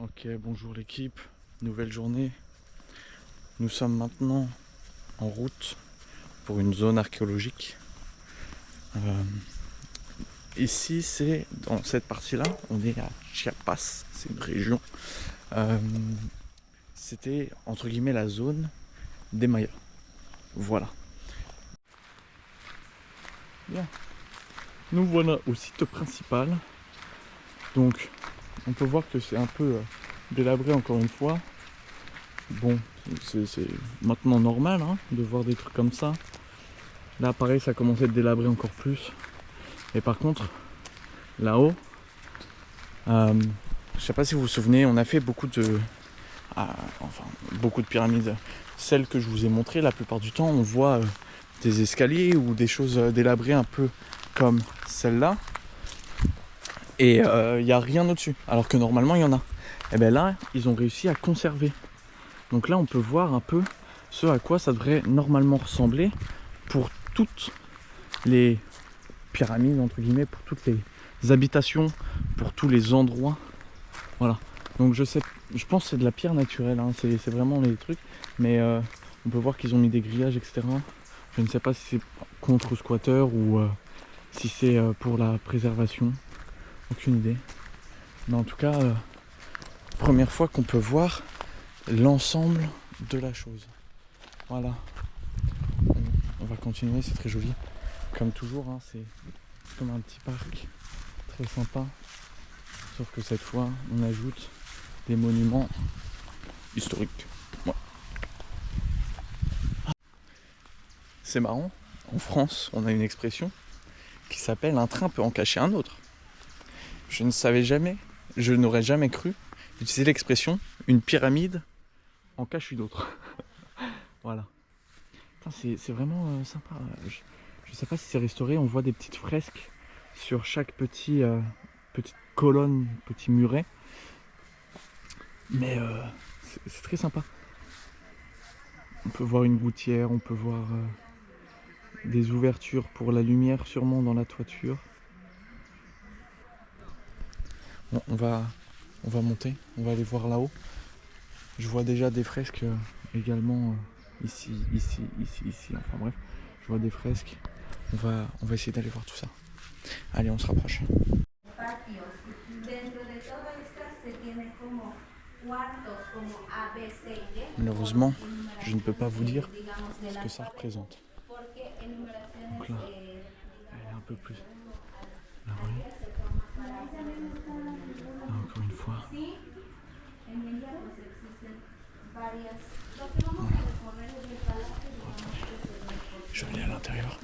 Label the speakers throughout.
Speaker 1: Ok, bonjour l'équipe, nouvelle journée. Nous sommes maintenant en route pour une zone archéologique. Ici, c'est dans cette partie-là, on est à Chiapas, c'est une région. C'était entre guillemets la zone des Mayas. Voilà. Bien. Nous voilà au site principal. Donc, on peut voir que c'est un peu délabré encore une fois. Bon, c'est maintenant normal de voir des trucs comme ça. Là, pareil, ça commence à être délabré encore plus. Et par contre, là-haut, je sais pas si vous vous souvenez, on a fait beaucoup de pyramides. Celles que je vous ai montrées, la plupart du temps, on voit des escaliers ou des choses délabrées un peu comme celle-là. Et il n'y a rien au-dessus, alors que normalement il y en a. Et bien là, ils ont réussi à conserver. Donc là, on peut voir un peu ce à quoi ça devrait normalement ressembler pour toutes les pyramides, entre guillemets, pour toutes les habitations, pour tous les endroits. Voilà. Donc je pense que c'est de la pierre naturelle, c'est vraiment les trucs. Mais on peut voir qu'ils ont mis des grillages, etc. Je ne sais pas si c'est contre squatter ou si c'est pour la préservation. Aucune idée. Mais en tout cas, première fois qu'on peut voir l'ensemble de la chose. Voilà. On va continuer, c'est très joli. Comme toujours, c'est comme un petit parc très sympa. Sauf que cette fois, on ajoute des monuments historiques. Ouais. C'est marrant, en France, on a une expression qui s'appelle « un train peut en cacher un autre ». Je n'aurais jamais cru utiliser l'expression « une pyramide en cache une autre ». Voilà. C'est vraiment sympa. Je sais pas si c'est restauré, on voit des petites fresques sur chaque petite colonne, petit muret. Mais c'est très sympa. On peut voir une gouttière, on peut voir des ouvertures pour la lumière sûrement dans la toiture. Bon, on va monter, on va aller voir là-haut. Je vois déjà des fresques également ici, enfin bref, je vois des fresques. On va essayer d'aller voir tout ça. Allez, on se rapproche. Malheureusement, je ne peux pas vous dire ce que ça représente. Donc là, elle est un peu plus la rue. Là, encore une fois. Voilà. Je vais aller à l'intérieur.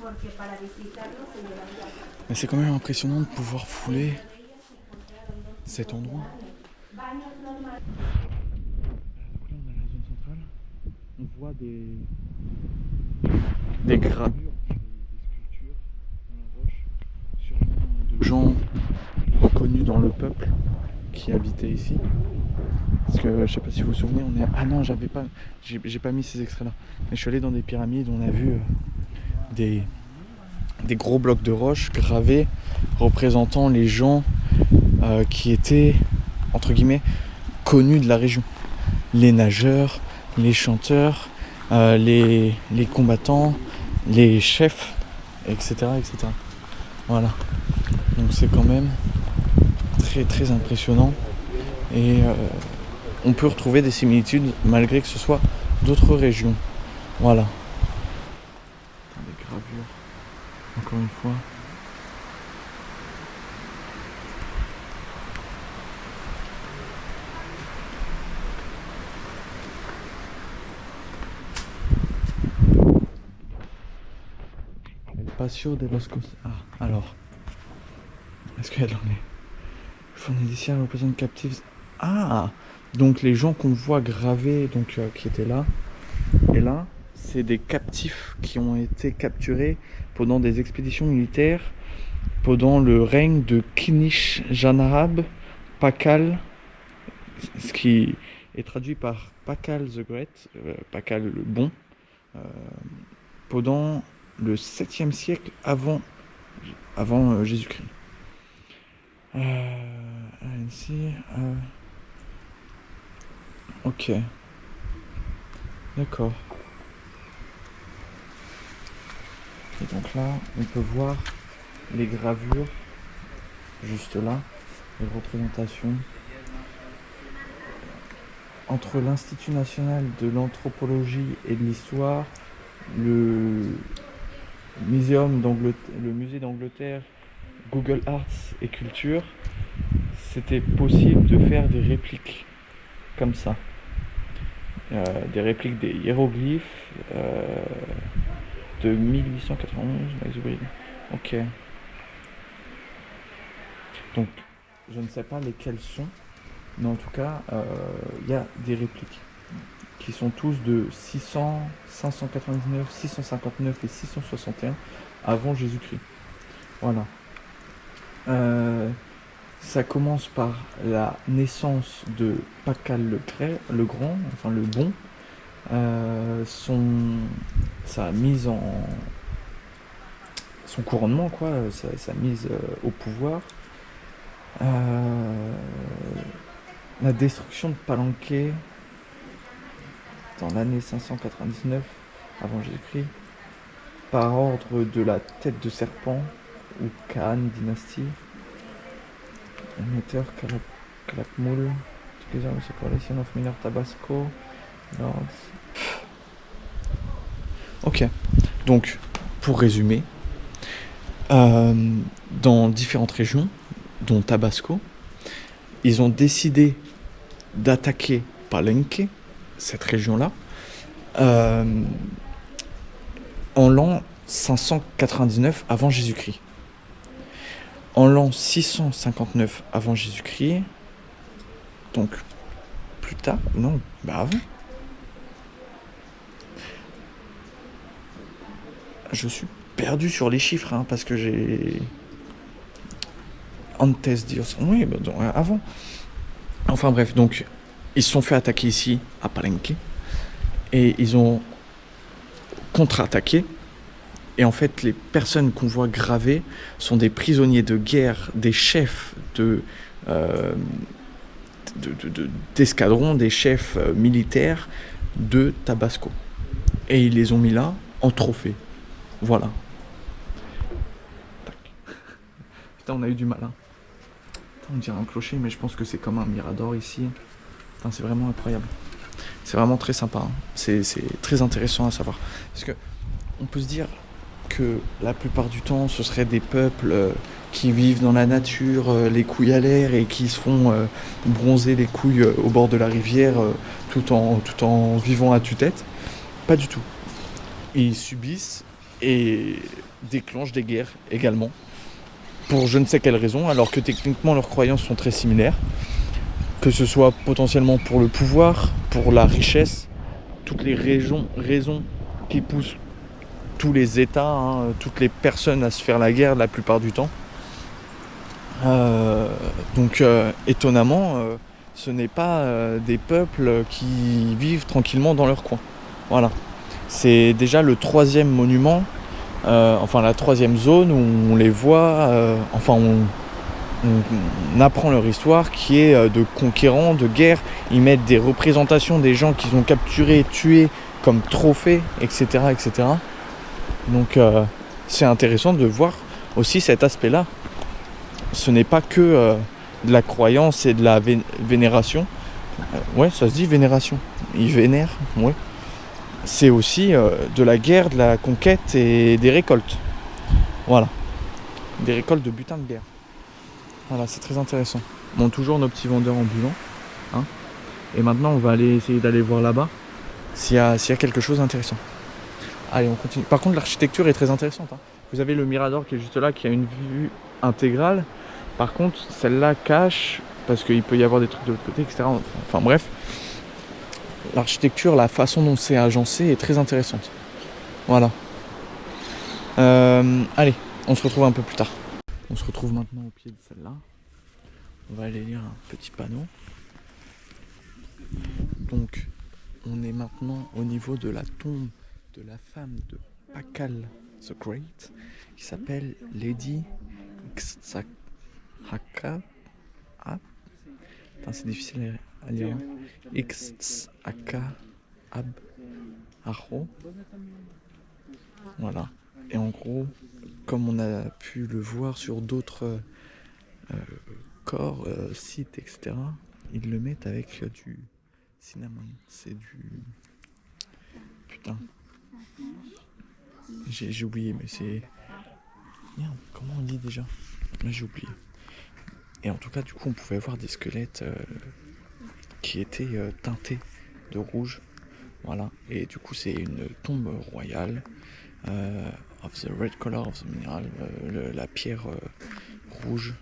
Speaker 1: Mais c'est quand même impressionnant de pouvoir fouler cet endroit. Donc là, on a la zone centrale. On voit des gravures, des sculptures dans la roche, sûrement de gens reconnus dans le peuple qui habitaient ici. Parce que je sais pas si vous vous souvenez, on est. Ah non, j'ai pas mis ces extraits là. Mais je suis allé dans des pyramides, on a vu des gros blocs de roche gravés représentant les gens qui étaient entre guillemets connus de la région. Les nageurs, les chanteurs, les combattants, les chefs, etc., etc. Voilà. Donc c'est quand même très très impressionnant et on peut retrouver des similitudes malgré que ce soit d'autres régions. Voilà. Des gravures, encore une fois. Pas sûr des Boscos. Ah, alors. Est-ce qu'il y a dans les fournis d'ici représentent captifs? Ah, donc les gens qu'on voit gravés, donc qui étaient là, et là, c'est des captifs qui ont été capturés pendant des expéditions militaires pendant le règne de Kinish-Janarab Pakal, ce qui est traduit par Pakal the Great, Pakal le Bon, pendant le 7e siècle avant Jésus-Christ. Ici, Ok, d'accord. Et donc là, on peut voir les gravures, juste là, les représentations. Entre l'Institut national de l'anthropologie et de l'histoire, le le musée d'Angleterre, Google Arts et Culture, c'était possible de faire des répliques comme ça. Des répliques des hiéroglyphes de 1891, Exupéry. Ok. Donc, je ne sais pas lesquels sont, mais en tout cas, il y a des répliques qui sont tous de 600, 599, 659 et 661 avant Jésus-Christ. Voilà. Ça commence par la naissance de Pacal le Grand, enfin le Bon, sa mise en son couronnement, quoi, sa mise au pouvoir, euh, la destruction de Palenquet dans l'année 599 avant Jésus-Christ, par ordre de la tête de serpent ou Khan dynastie, émetteur Calakmul, Together with the Coalition of Minor Tabasco, Lords. Ok, donc pour résumer, dans différentes régions, dont Tabasco, ils ont décidé d'attaquer Palenque, cette région-là, en l'an 599 avant Jésus-Christ. En l'an 659 avant Jésus-Christ, donc plus tard, non, bah avant. Je suis perdu sur les chiffres, hein, parce que j'ai... Antes Dios, oui, bah, donc, avant. Enfin bref, donc ils se sont fait attaquer ici à Palenque et ils ont contre-attaqué. Et en fait, les personnes qu'on voit gravées sont des prisonniers de guerre, des chefs d'escadron, des chefs militaires de Tabasco. Et ils les ont mis là en trophée. Voilà. Putain, on a eu du mal. Hein. Putain, on dirait un clocher, mais je pense que c'est comme un mirador ici. Putain, c'est vraiment incroyable. C'est vraiment très sympa. Hein. C'est très intéressant à savoir. Parce que on peut se dire que la plupart du temps, ce seraient des peuples qui vivent dans la nature, les couilles à l'air, et qui se font bronzer les couilles au bord de la rivière tout en vivant à tue-tête. Pas du tout. Ils subissent et déclenchent des guerres également, pour je ne sais quelle raison, alors que techniquement leurs croyances sont très similaires, que ce soit potentiellement pour le pouvoir, pour la richesse, toutes les raisons qui poussent tous les États, hein, toutes les personnes à se faire la guerre la plupart du temps. Donc étonnamment, ce n'est pas des peuples qui vivent tranquillement dans leur coin. Voilà. C'est déjà le troisième monument, enfin la troisième zone où on les voit, on apprend leur histoire qui est de conquérants, de guerre. Ils mettent des représentations des gens qu'ils ont capturés, tués comme trophées, etc. etc. Donc c'est intéressant de voir aussi cet aspect-là. Ce n'est pas que de la croyance et de la vénération. Ouais, ça se dit vénération. Ils vénèrent, ouais. C'est aussi de la guerre, de la conquête et des récoltes. Voilà. Des récoltes de butin de guerre. Voilà, c'est très intéressant. Bon, toujours nos petits vendeurs ambulants. Hein. Et maintenant, on va aller essayer d'aller voir là-bas s'il y a quelque chose d'intéressant. Allez, on continue. Par contre, l'architecture est très intéressante. Hein. Vous avez le mirador qui est juste là, qui a une vue intégrale. Par contre, celle-là cache, parce qu'il peut y avoir des trucs de l'autre côté, etc. Enfin bref. L'architecture, la façon dont c'est agencé est très intéressante. Voilà. Allez, on se retrouve un peu plus tard. On se retrouve maintenant au pied de celle-là. On va aller lire un petit panneau. Donc, on est maintenant au niveau de la tombe de la femme de Pakal the Great, qui s'appelle Lady Xhaka. Putain, c'est difficile à lire. Hein. X, Ak, Ab, Aho. Voilà. Et en gros, comme on a pu le voir sur d'autres corps, sites, etc., ils le mettent avec du cinnamon. C'est du... Putain. J'ai oublié, mais c'est... Merde, comment on dit déjà? Là, j'ai oublié. Et en tout cas, du coup, on pouvait voir des squelettes qui étaient teintés de rouge. Voilà. Et du coup, c'est une tombe royale. Of the red color of the mineral. La pierre rouge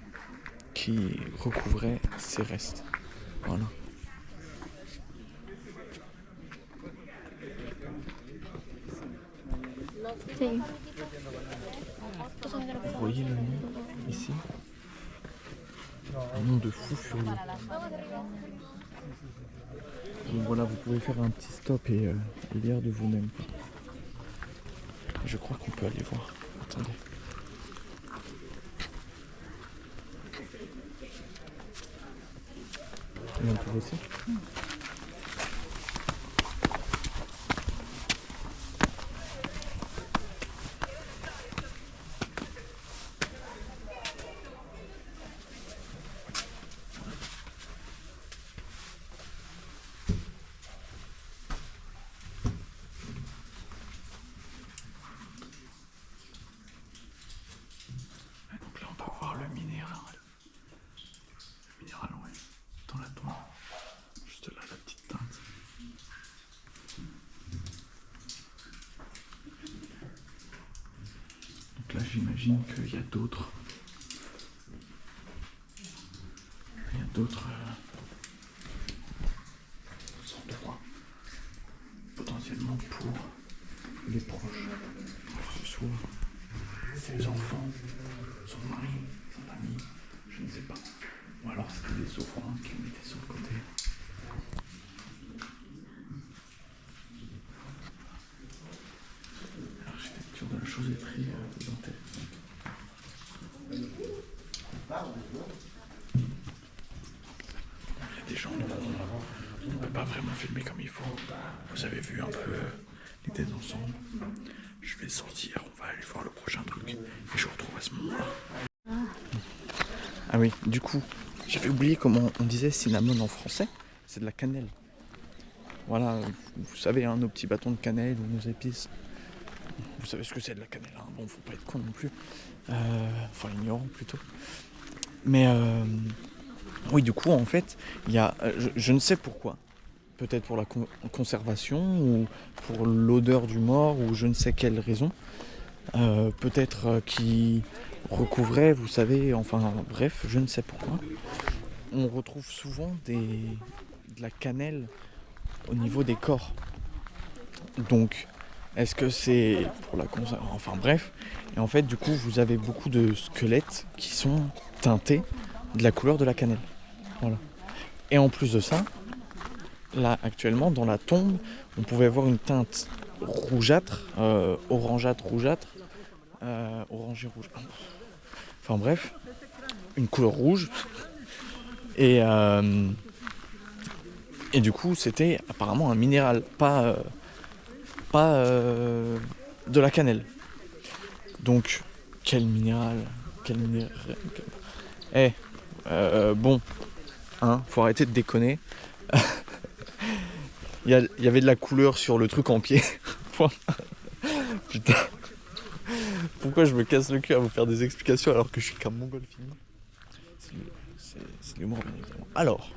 Speaker 1: qui recouvrait ses restes. Voilà. Vous voyez le nom ici? Un nom de fou furieux. Donc voilà, vous pouvez faire un petit stop et lire de vous-même. Je crois qu'on peut aller voir. Attendez. Et on peut aussi. Donc là on peut voir le minéral. Le minéral, ouais. Dans la tombe. Juste là, la petite teinte. Donc là j'imagine qu'il y a d'autres. Il y a d'autres endroits potentiellement pour les proches, que ce soit ses enfants, son mari, son ami, je ne sais pas. Ou alors c'était des offrandes qu'ils mettaient sur le côté. L'architecture de la chose est très intéressante. Il y a des gens, on ne peut pas vraiment filmer comme il faut. Vous avez vu un peu l'idée d'ensemble. Je vais sortir, on va aller voir le prochain truc. Et je vous retrouve à ce moment-là. Ah oui, du coup, j'avais oublié comment on disait cinnamon en français. C'est de la cannelle. Voilà, vous savez, hein, nos petits bâtons de cannelle ou nos épices. Vous savez ce que c'est de la cannelle, hein. Bon, faut pas être con non plus. Enfin, ignorant plutôt. Mais oui, du coup, en fait, il y a... je ne sais pourquoi. Peut-être pour la conservation ou pour l'odeur du mort ou je ne sais quelle raison. Peut-être qui recouvrait, vous savez, enfin bref, je ne sais pourquoi. On retrouve souvent de la cannelle au niveau des corps. Donc, est-ce que c'est pour la conservation? Enfin bref. Et en fait, du coup, vous avez beaucoup de squelettes qui sont teintés de la couleur de la cannelle. Voilà. Et en plus de ça, là, actuellement, dans la tombe, on pouvait voir une teinte rougeâtre, orangeâtre, rougeâtre, orangé rouge. Enfin bref, une couleur rouge. Et du coup, c'était apparemment un minéral, pas de la cannelle. Donc, quel minéral? Bon, hein, faut arrêter de déconner. Il y avait de la couleur sur le truc en pied. Putain. Pourquoi je me casse le cul à vous faire des explications alors que je suis qu'un mongol fini? C'est l'humour, bien évidemment. Alors,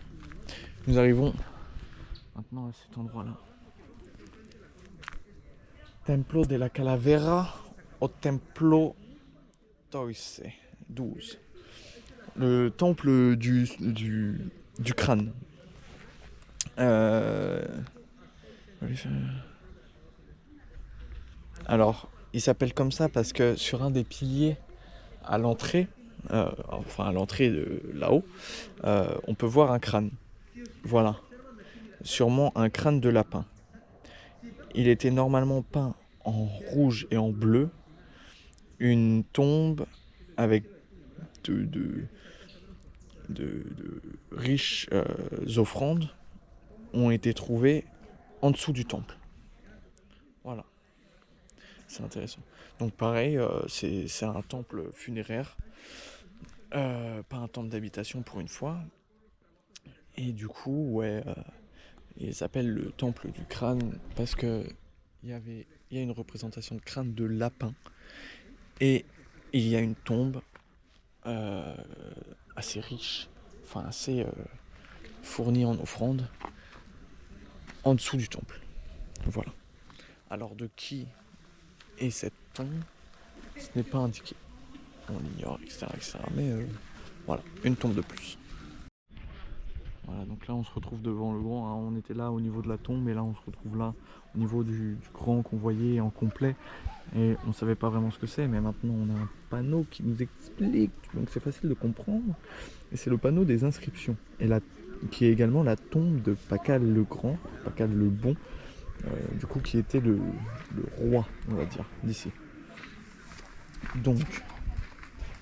Speaker 1: nous arrivons maintenant à cet endroit-là. Templo de la Calavera au Templo Toise 12. Le temple du crâne. Alors, il s'appelle comme ça parce que sur un des piliers à l'entrée, à l'entrée de là-haut, on peut voir un crâne. Voilà. Sûrement un crâne de lapin. Il était normalement peint en rouge et en bleu. Une tombe avec de riches offrandes ont été trouvées en dessous du temple. Voilà, c'est intéressant. Donc pareil, c'est un temple funéraire, pas un temple d'habitation pour une fois. Et du coup, ouais, ils s'appellent le temple du crâne parce que il y a une représentation de crâne de lapin et il y a une tombe euh, assez riche, enfin assez fournie en offrandes en dessous du temple. Voilà. Alors de qui est cette tombe? Ce n'est pas indiqué. On l'ignore, etc. Mais voilà, une tombe de plus. Voilà, donc là on se retrouve devant le grand, hein. On était là au niveau de la tombe et là on se retrouve là au niveau du grand qu'on voyait en complet. Et on ne savait pas vraiment ce que c'est, mais maintenant on a un panneau qui nous explique, donc c'est facile de comprendre. Et c'est le panneau des inscriptions, et qui est également la tombe de Pakal le Grand, Pakal le Bon, du coup qui était le roi, on va dire, d'ici. Donc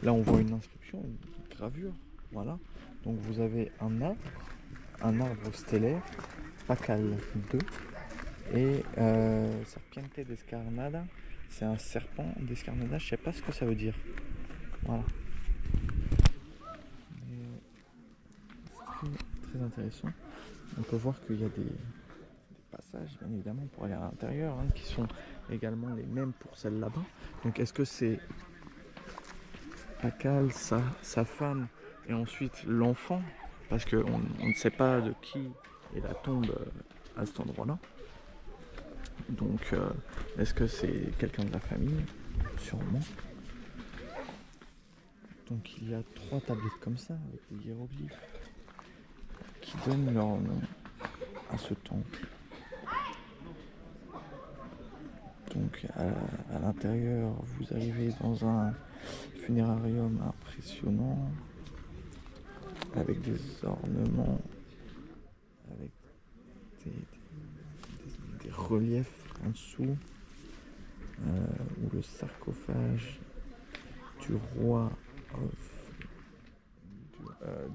Speaker 1: là on voit une inscription, une gravure, voilà. Donc vous avez un arbre stellaire, Pakal 2, et Serpiente d'Escarnada, c'est un serpent d'Escarnada, je sais pas ce que ça veut dire. Voilà. C'est très intéressant. On peut voir qu'il y a des passages, bien évidemment, pour aller à l'intérieur, hein, qui sont également les mêmes pour celle là-bas. Donc est-ce que c'est Pakal, sa femme, et ensuite l'enfant? Parce qu'on ne sait pas de qui est la tombe à cet endroit-là. Donc est-ce que c'est quelqu'un de la famille? Sûrement. Donc il y a 3 tablettes comme ça, avec des hiéroglyphes, qui donnent leur nom à ce temple. Donc à l'intérieur, vous arrivez dans un funérarium impressionnant, avec des ornements, avec des reliefs en dessous, où le sarcophage du roi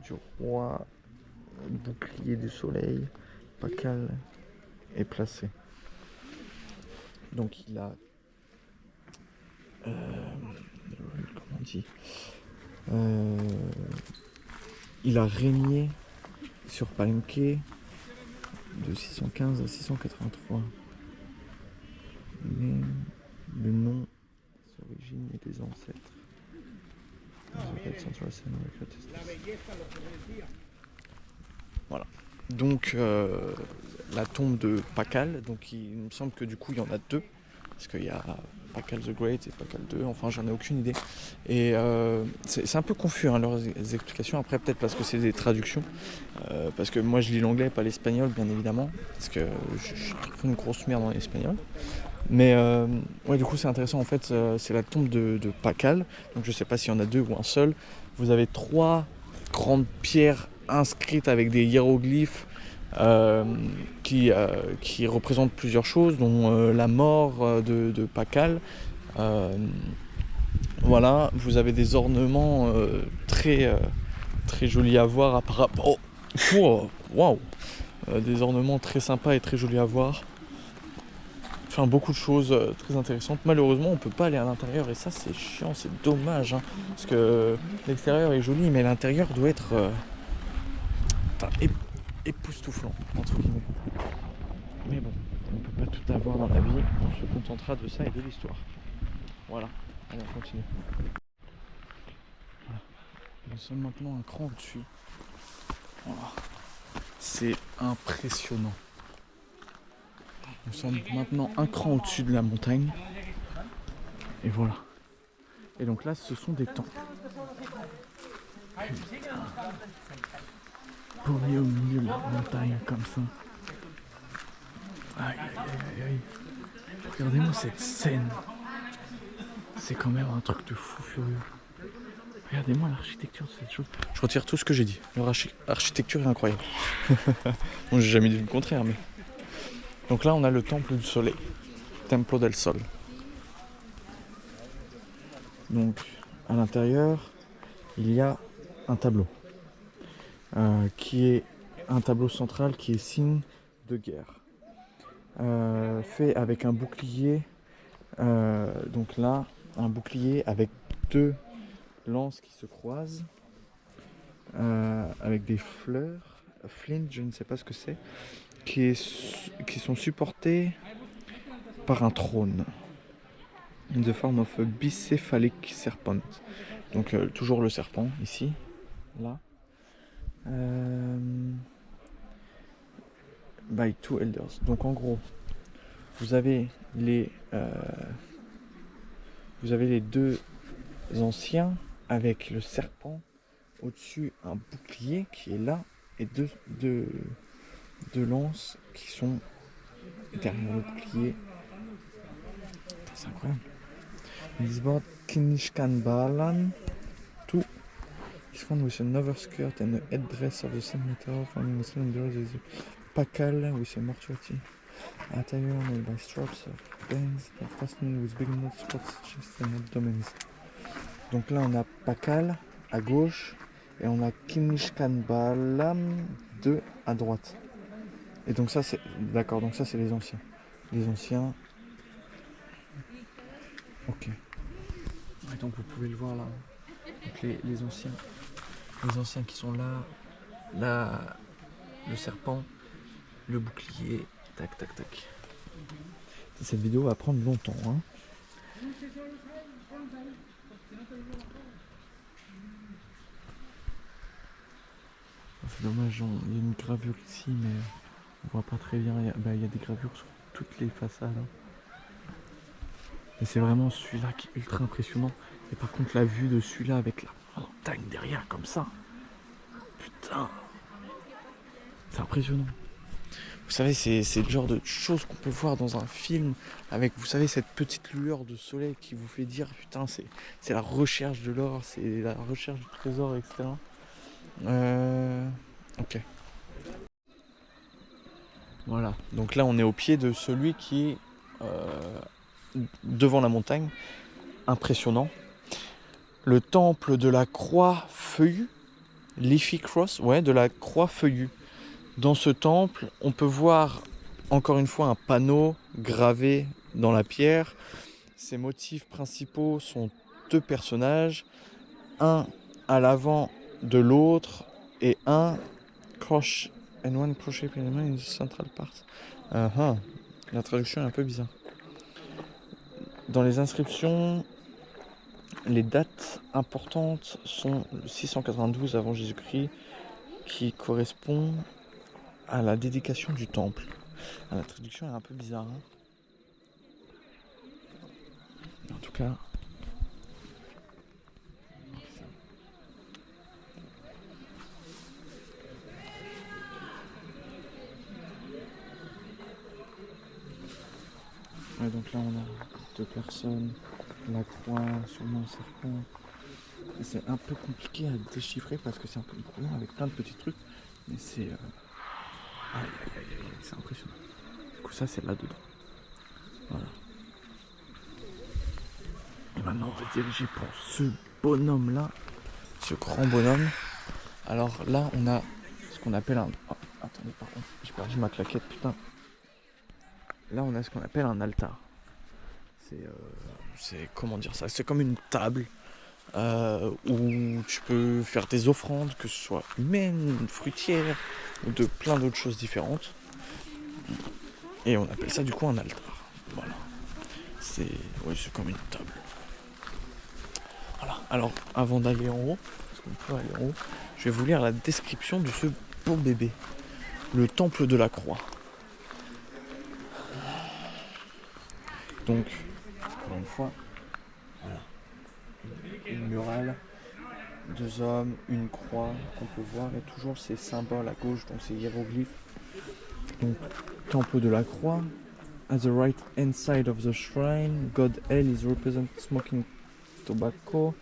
Speaker 1: du roi bouclier du soleil, Pakal, est placé. Donc il a comment on dit, il a régné sur Palenque de 615 à 683. Mais le nom, des origines et des ancêtres. Voilà. Donc la tombe de Pakal, donc il me semble que du coup il y en a 2, parce qu'il y a Pakal the Great et Pakal 2, enfin j'en ai aucune idée. Et c'est un peu confus, hein, leurs explications, après peut-être parce que c'est des traductions, parce que moi je lis l'anglais, pas l'espagnol bien évidemment, parce que je suis une grosse merde en espagnol. Mais ouais, du coup c'est intéressant, en fait c'est la tombe de Pakal, donc je sais pas s'il y en a 2 ou un seul. Vous avez 3 grandes pierres inscrites avec des hiéroglyphes qui représentent plusieurs choses, dont la mort de Pakal. Voilà, vous avez des ornements très jolis à voir apparemment. Oh, waouh, des ornements très sympas et très jolis à voir. Enfin, beaucoup de choses très intéressantes. Malheureusement, on peut pas aller à l'intérieur et ça, c'est chiant, c'est dommage. Hein, parce que l'extérieur est joli, mais l'intérieur doit être époustouflant, entre guillemets. Mais bon, on peut pas tout avoir dans la vie. On se contentera de ça et de l'histoire. Voilà, allez, on continue. Voilà. Nous sommes maintenant un cran au-dessus. Voilà. C'est impressionnant. Nous sommes maintenant un cran au-dessus de la montagne. Et voilà. Et donc là, ce sont des temples. Paumé au milieu de la montagne comme ça. Aïe, aïe, aïe, aïe. Regardez-moi cette scène. C'est quand même un truc de fou furieux. Regardez-moi l'architecture de cette chose. Je retire tout ce que j'ai dit. L'architecture est incroyable. Bon, j'ai jamais dit le contraire, mais... Donc là, on a le temple du soleil. Templo del Sol. Donc, à l'intérieur, il y a un tableau. qui est un tableau central qui est signe de guerre. Fait avec un bouclier, donc là, un bouclier avec deux lances qui se croisent, avec des fleurs, flint, je ne sais pas ce que c'est, qui sont supportées par un trône. In the form of a bicephalic serpent. Donc toujours le serpent ici, là. By two elders. Donc en gros, vous avez les deux anciens avec le serpent au-dessus, un bouclier qui est là et deux lances qui sont derrière le bouclier. C'est incroyable. This board Kinishkan Balan to is found with an overskirt and a headdress of the same material found in the same there is a pakal with a mortuity. Attire made by straps of bands that fastened with big knots across chest and abdomens. Donc là on a pakal à gauche et on a Kinishkan Balam 2 à droite. Et donc ça c'est d'accord, donc ça c'est les anciens. Les anciens. Ok. Et donc vous pouvez le voir là. Donc les anciens qui sont là, le serpent, le bouclier, tac tac tac. Cette vidéo va prendre longtemps, hein. C'est dommage, il y a une gravure ici, mais on voit pas très bien. Il y a des gravures sur toutes les façades, hein. Et c'est vraiment celui-là qui est ultra impressionnant. Et par contre la vue de celui-là avec la montagne derrière comme ça. Putain. C'est impressionnant. Vous savez, c'est le genre de choses qu'on peut voir dans un film avec, vous savez, cette petite lueur de soleil qui vous fait dire putain, c'est la recherche de l'or, c'est la recherche du trésor, etc. Ok. Voilà. Donc là, on est au pied de celui qui est devant la montagne. Impressionnant. Le temple de la croix feuillue. Leafy Cross, ouais, de la croix feuillue. Dans ce temple, on peut voir encore une fois un panneau gravé dans la pierre. Ses motifs principaux sont deux personnages, un à l'avant de l'autre et un crochet and one crochet in the central part. La traduction est un peu bizarre. Dans les inscriptions, les dates importantes sont 692 avant Jésus-Christ, qui correspond à la dédication du temple. La traduction est un peu bizarre, hein. En tout cas, ouais, donc là on a deux personnes, la croix, sûrement un serpent. C'est un peu compliqué à déchiffrer parce que c'est un peu long avec plein de petits trucs, mais c'est c'est impressionnant. Du coup ça c'est là-dedans. Voilà. Et maintenant on va se diriger pour ce bonhomme là, ce grand bonhomme. Alors là on a ce qu'on appelle un... Oh, attendez, par contre, j'ai perdu ma claquette, putain. Là on a ce qu'on appelle un altar. C'est comment dire ça? C'est comme une table où tu peux faire des offrandes, que ce soit humaines, fruitières ou de plein d'autres choses différentes. Et on appelle ça du coup un altar. Voilà. C'est comme une table. Voilà. Alors avant d'aller en haut, parce qu'on peut aller en haut, je vais vous lire la description de ce beau bébé. Le temple de la croix. Donc, encore une fois, voilà. Une murale, deux hommes, une croix qu'on peut voir et toujours ces symboles à gauche, donc ces hiéroglyphes. Donc, temple de la croix. At the right hand side of the shrine, God Hell is represented smoking tobacco.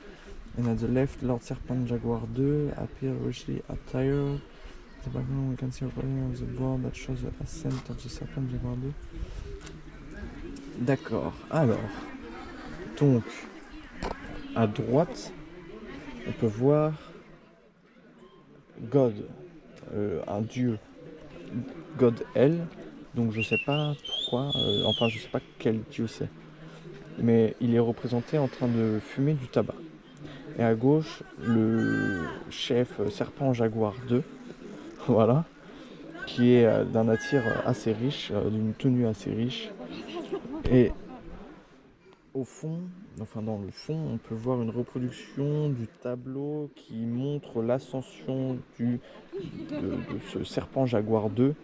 Speaker 1: And at the left, Lord Serpent Jaguar 2 appear richly attired. The background, we can see a drawing of the board that shows the ascent of the Serpent Jaguar 2. D'accord, alors, donc, à droite, on peut voir God, un dieu, God El, donc je sais pas pourquoi, enfin je sais pas quel dieu c'est, mais il est représenté en train de fumer du tabac. Et à gauche, le chef serpent jaguar 2, voilà, qui est d'un attire assez riche, d'une tenue assez riche. Et au fond, enfin dans le fond, on peut voir une reproduction du tableau qui montre l'ascension de ce serpent jaguar 2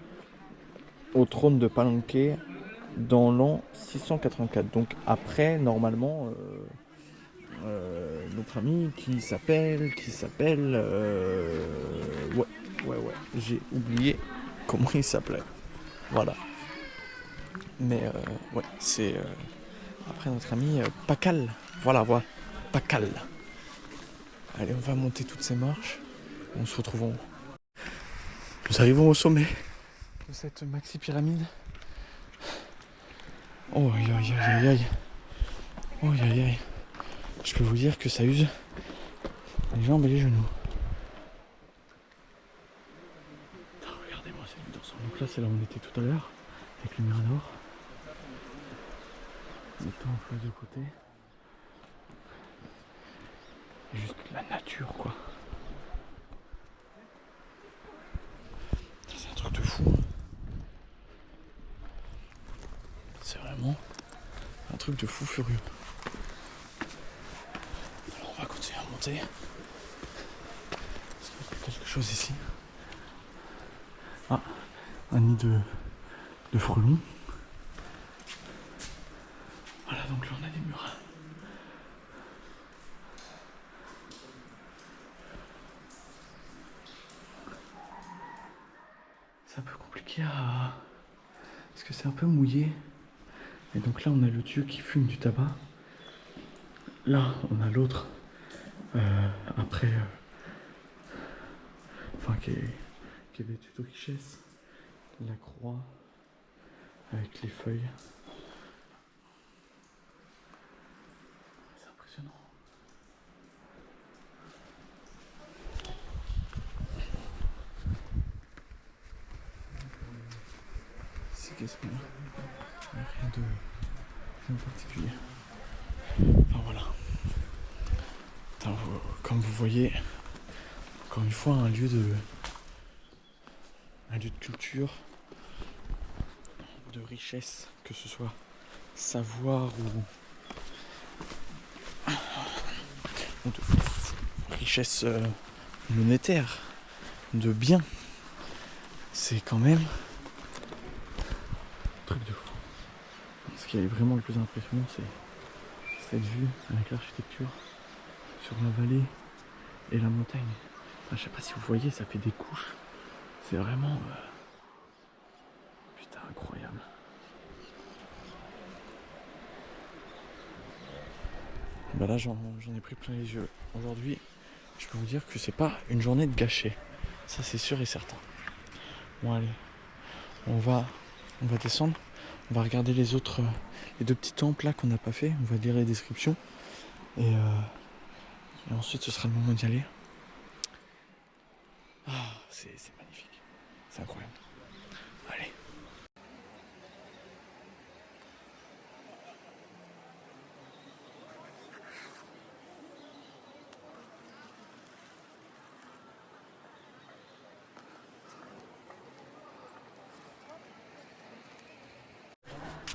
Speaker 1: au trône de Palenque dans l'an 684. Donc après, normalement, notre ami qui s'appelle, ouais, j'ai oublié comment il s'appelait. Voilà. Mais ouais, c'est après notre ami Pakal. Voilà, Pakal. Allez, on va monter toutes ces marches. On se retrouve en haut. Nous arrivons au sommet de cette maxi pyramide. Oh aïe aïe aïe aïe. Oh aïe aïe aïe. Je peux vous dire que ça use les jambes et les genoux. Regardez-moi cette vue d'ensemble. Donc là c'est là où on était tout à l'heure avec le mirador. Le temps un peu de côté. Et juste la nature quoi. C'est un truc de fou. C'est vraiment un truc de fou furieux. Alors on va continuer à monter. Parce qu'il y a quelque chose ici. Ah, un nid de frelons. Voilà, donc là on a des murs. C'est un peu compliqué à... parce que c'est un peu mouillé. Et donc là on a le dieu qui fume du tabac. Là on a l'autre après enfin qui est vêtu de richesse. La croix avec les feuilles. C'est impressionnant. C'est qu'est-ce qu'on a? Rien de particulier. Enfin voilà. Comme vous voyez, encore une fois, un lieu de culture, de richesse, que ce soit savoir ou de richesse monétaire, de biens. C'est quand même un truc de fou. Ce qui est vraiment le plus impressionnant, c'est cette vue avec l'architecture sur la vallée et la montagne. Enfin, je sais pas si vous voyez, ça fait des couches. C'est vraiment putain incroyable. Bah là j'en ai pris plein les yeux. Aujourd'hui, je peux vous dire que c'est pas une journée de gâchée. Ça c'est sûr et certain. Bon allez, on va descendre. On va regarder les deux petits temples là qu'on n'a pas fait. On va lire les descriptions. Et ensuite ce sera le moment d'y aller. Ah, c'est magnifique. C'est incroyable. Allez.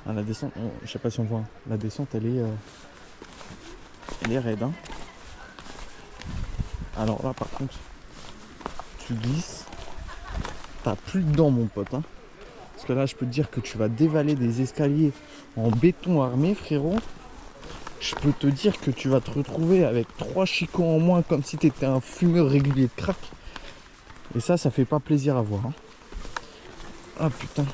Speaker 1: Ah, la descente, je sais pas si on voit. La descente elle est raide. Hein. Alors là par contre, tu glisses. T'as plus de dents mon pote. Hein. Parce que là je peux te dire que tu vas dévaler des escaliers en béton armé frérot. Je peux te dire que tu vas te retrouver avec 3 chicots en moins comme si t'étais un fumeur régulier de crack. Et ça fait pas plaisir à voir. Hein. Ah putain.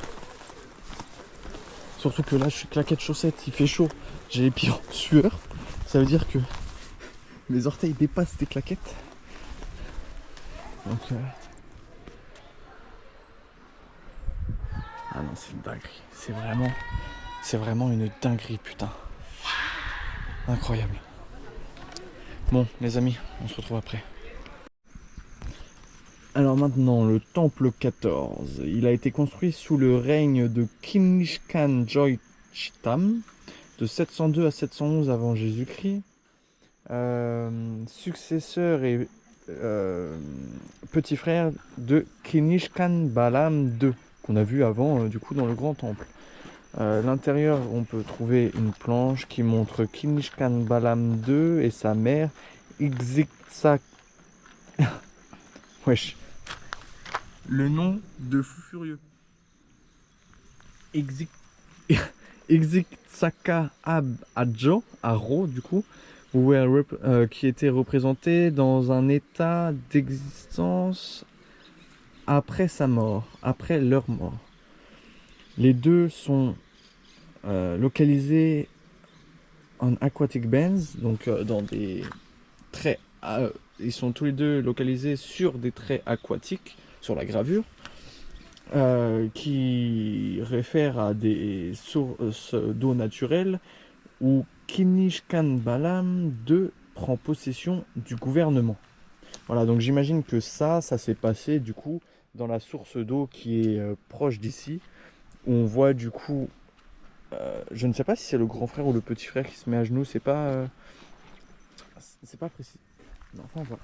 Speaker 1: Surtout que là je suis claquette chaussettes, il fait chaud. J'ai les pieds en sueur. Ça veut dire que mes orteils dépassent tes claquettes. Donc ah non c'est une dinguerie. C'est vraiment une dinguerie putain. Incroyable. Bon les amis, on se retrouve après. Alors maintenant, le temple 14. Il a été construit sous le règne de Kinishkan Jochitam de 702 à 711 avant Jésus-Christ. Successeur et petit frère de Kinishkan Balam II, qu'on a vu avant du coup dans le grand temple. L'intérieur, on peut trouver une planche qui montre Kinishkan Balam II et sa mère Ixixak. Wesh. Le nom de fou furieux. Ixixaka Adjo, Aro du coup, qui était représenté dans un état d'existence après sa mort, après leur mort. Les deux sont localisés en aquatic bands, donc dans des traits. Ils sont tous les deux localisés sur des traits aquatiques, sur la gravure, qui réfèrent à des sources d'eau naturelle où Kinishkan Balam II prend possession du gouvernement. Voilà, donc j'imagine que ça s'est passé du coup dans la source d'eau qui est proche d'ici, où on voit du coup, je ne sais pas si c'est le grand frère ou le petit frère qui se met à genoux, c'est pas précis. Enfin voilà.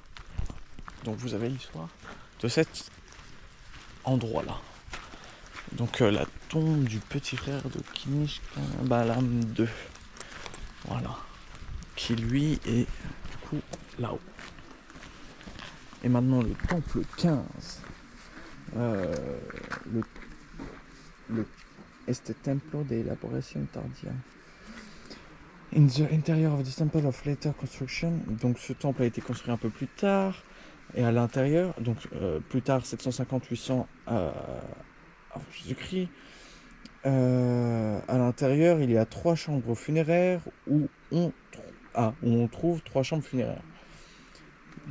Speaker 1: Donc vous avez l'histoire de cet endroit-là. Donc la tombe du petit frère de Kinishkan Balam II. Voilà. Qui lui est du coup là-haut. Et maintenant le temple 15. Le Este Templo de Elaboración Tardía. In the interior of this temple of later construction. Donc ce temple a été construit un peu plus tard. Et à l'intérieur, donc plus tard 750-800 avant Jésus-Christ. À l'intérieur, il y a 3 chambres funéraires où on trouve 3 chambres funéraires.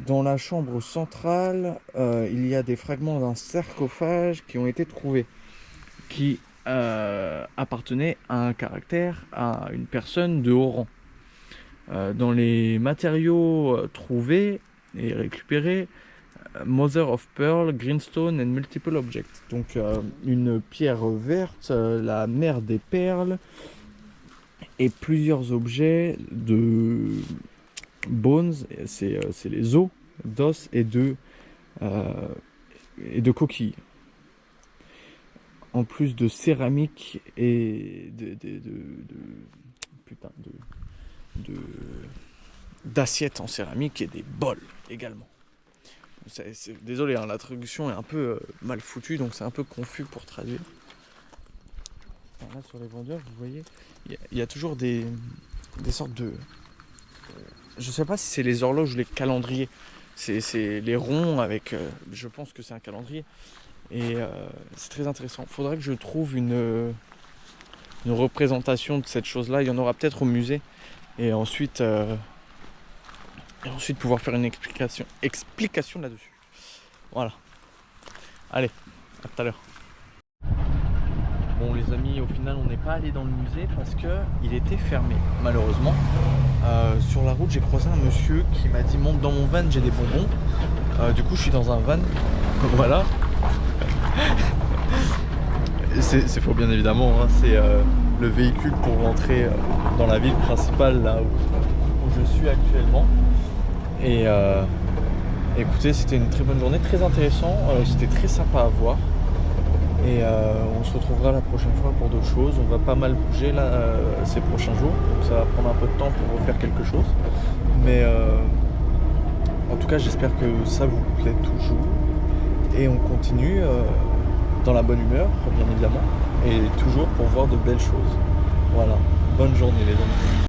Speaker 1: Dans la chambre centrale, il y a des fragments d'un sarcophage qui ont été trouvés, qui appartenaient à un caractère, à une personne de haut rang. Dans les matériaux trouvés et récupérés, Mother of Pearl, Greenstone and Multiple Objects. Donc une pierre verte, la mère des perles, et plusieurs objets de bones, c'est les os d'os et de coquilles. En plus de céramique et d'assiettes en céramique et des bols également. Désolé, hein, la traduction est un peu mal foutue, donc c'est un peu confus pour traduire. Alors là sur les vendeurs, vous voyez, il y a toujours des sortes de... je sais pas si c'est les horloges ou les calendriers. C'est les ronds avec... je pense que c'est un calendrier. Et c'est très intéressant. Il faudrait que je trouve une représentation de cette chose-là. Il y en aura peut-être au musée. Et ensuite pouvoir faire une explication là-dessus. Voilà. Allez, à tout à l'heure. Bon les amis, au final on n'est pas allé dans le musée parce qu'il était fermé, malheureusement. Sur la route j'ai croisé un monsieur qui m'a dit monte dans mon van, j'ai des bonbons. Du coup je suis dans un van. Voilà. C'est faux bien évidemment, hein. C'est le véhicule pour rentrer dans la ville principale là où je suis actuellement. Et écoutez, c'était une très bonne journée, très intéressant, c'était très sympa à voir. Et on se retrouvera la prochaine fois pour d'autres choses. On va pas mal bouger là ces prochains jours. Ça va prendre un peu de temps pour refaire quelque chose. Mais en tout cas j'espère que ça vous plaît toujours. Et on continue dans la bonne humeur, bien évidemment. Et toujours pour voir de belles choses. Voilà. Bonne journée les amis.